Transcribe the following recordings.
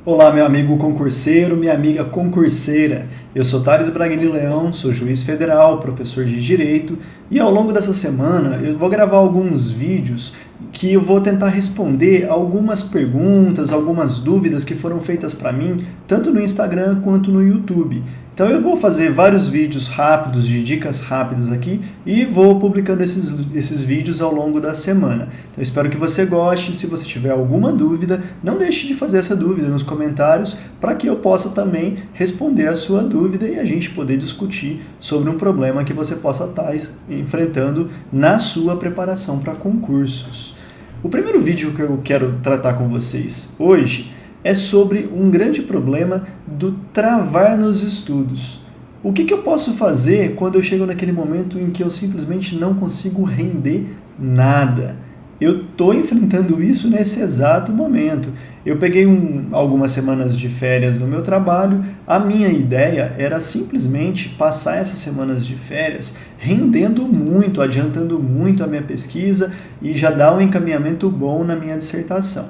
Olá, meu amigo concurseiro, minha amiga concurseira. Eu sou Thales Braghini Leão, sou juiz federal, professor de Direito e ao longo dessa semana eu vou gravar alguns vídeos que eu vou tentar responder algumas perguntas, algumas dúvidas que foram feitas para mim, tanto no Instagram quanto no YouTube. Então eu vou fazer vários vídeos rápidos, de dicas rápidas aqui e vou publicando esses vídeos ao longo da semana. Então eu espero que você goste. Se você tiver alguma dúvida, não deixe de fazer essa dúvida nos comentários para que eu possa também responder a sua dúvida e a gente poder discutir sobre um problema que você possa estar enfrentando na sua preparação para concursos. O primeiro vídeo que eu quero tratar com vocês hoje é sobre um grande problema do travar nos estudos. O que eu posso fazer quando eu chego naquele momento em que eu simplesmente não consigo render nada? Eu estou enfrentando isso nesse exato momento. Eu peguei algumas semanas de férias no meu trabalho. A minha ideia era simplesmente passar essas semanas de férias rendendo muito, adiantando muito a minha pesquisa e já dar um encaminhamento bom na minha dissertação.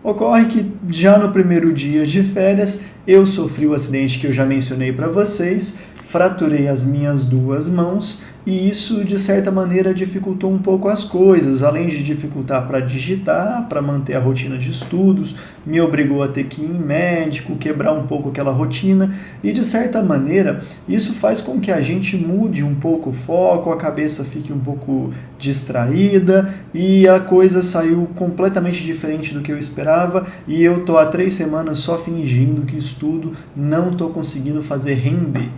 Ocorre que já no primeiro dia de férias eu sofri o acidente que eu já mencionei para vocês, fraturei as minhas duas mãos e isso de certa maneira dificultou um pouco as coisas, além de dificultar para digitar, para manter a rotina de estudos, me obrigou a ter que ir em médico, quebrar um pouco aquela rotina e de certa maneira isso faz com que a gente mude um pouco o foco, a cabeça fique um pouco distraída e a coisa saiu completamente diferente do que eu esperava e eu estou há 3 semanas só fingindo que estudo, não estou conseguindo fazer render.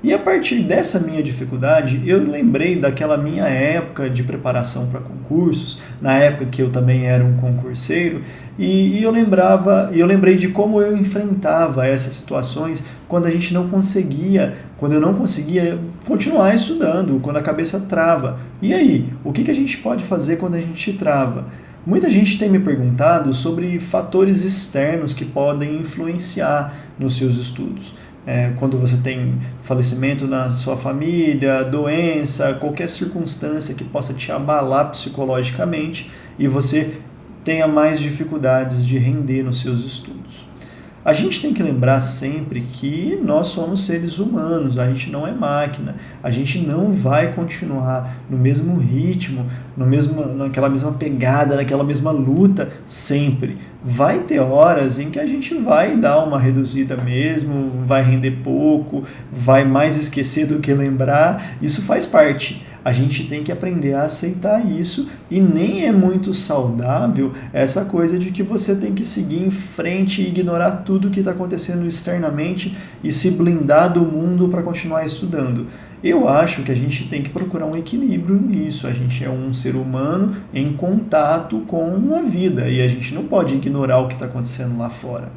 E a partir dessa minha dificuldade, eu lembrei daquela minha época de preparação para concursos, na época que eu também era um concurseiro, e eu lembrei de como eu enfrentava essas situações quando eu não conseguia continuar estudando, quando a cabeça trava. E aí, o que a gente pode fazer quando a gente trava? Muita gente tem me perguntado sobre fatores externos que podem influenciar nos seus estudos. Quando você tem falecimento na sua família, doença, qualquer circunstância que possa te abalar psicologicamente e você tenha mais dificuldades de render nos seus estudos. A gente tem que lembrar sempre que nós somos seres humanos, a gente não é máquina, a gente não vai continuar no mesmo ritmo, naquela mesma pegada, naquela mesma luta sempre. Vai ter horas em que a gente vai dar uma reduzida mesmo, vai render pouco, vai mais esquecer do que lembrar, isso faz parte. A gente tem que aprender a aceitar isso e nem é muito saudável essa coisa de que você tem que seguir em frente e ignorar tudo que está acontecendo externamente e se blindar do mundo para continuar estudando. Eu acho que a gente tem que procurar um equilíbrio nisso. A gente é um ser humano em contato com a vida e a gente não pode ignorar o que está acontecendo lá fora.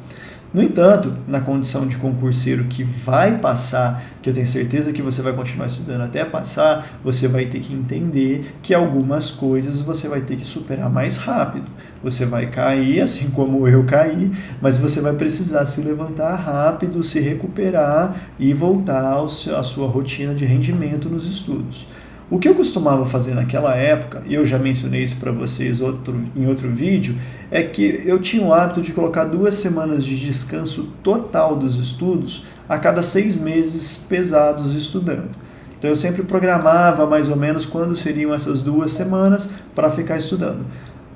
No entanto, na condição de concurseiro que vai passar, que eu tenho certeza que você vai continuar estudando até passar, você vai ter que entender que algumas coisas você vai ter que superar mais rápido. Você vai cair, assim como eu caí, mas você vai precisar se levantar rápido, se recuperar e voltar à sua rotina de rendimento nos estudos. O que eu costumava fazer naquela época, e eu já mencionei isso para vocês em outro vídeo, é que eu tinha o hábito de colocar 2 semanas de descanso total dos estudos a cada 6 meses pesados estudando. Então eu sempre programava mais ou menos quando seriam essas 2 semanas para ficar estudando.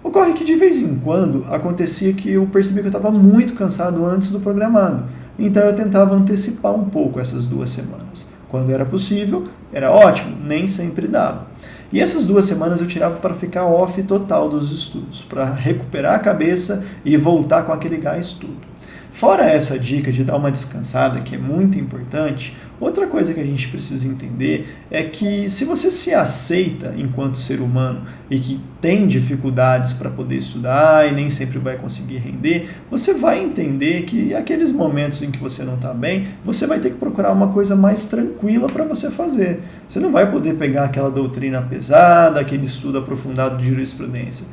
Ocorre que de vez em quando acontecia que eu percebia que eu estava muito cansado antes do programado. Então eu tentava antecipar um pouco essas 2 semanas. Quando era possível, era ótimo, nem sempre dava. E essas 2 semanas eu tirava para ficar off total dos estudos, para recuperar a cabeça e voltar com aquele gás tudo. Fora essa dica de dar uma descansada, que é muito importante, outra coisa que a gente precisa entender é que se você se aceita enquanto ser humano e que tem dificuldades para poder estudar e nem sempre vai conseguir render, você vai entender que aqueles momentos em que você não está bem, você vai ter que procurar uma coisa mais tranquila para você fazer. Você não vai poder pegar aquela doutrina pesada, aquele estudo aprofundado de jurisprudência.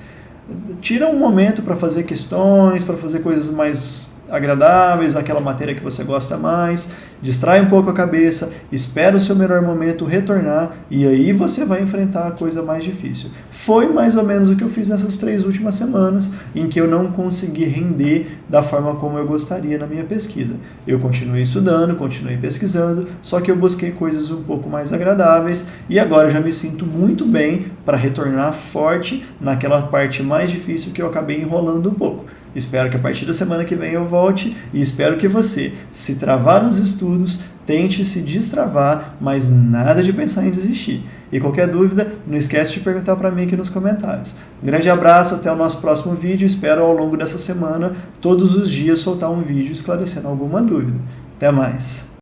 Tira um momento para fazer questões, para fazer coisas mais agradáveis, aquela matéria que você gosta mais, distrai um pouco a cabeça, espera o seu melhor momento retornar e aí você vai enfrentar a coisa mais difícil. Foi mais ou menos o que eu fiz nessas 3 últimas semanas, em que eu não consegui render da forma como eu gostaria na minha pesquisa. Eu continuei estudando, continuei pesquisando, só que eu busquei coisas um pouco mais agradáveis e agora eu já me sinto muito bem para retornar forte naquela parte mais difícil que eu acabei enrolando um pouco. Espero que a partir da semana que vem eu volte e espero que você, se travar nos estudos, tente se destravar, mas nada de pensar em desistir. E qualquer dúvida, não esquece de perguntar para mim aqui nos comentários. Um grande abraço, até o nosso próximo vídeo. Espero ao longo dessa semana, todos os dias, soltar um vídeo esclarecendo alguma dúvida. Até mais!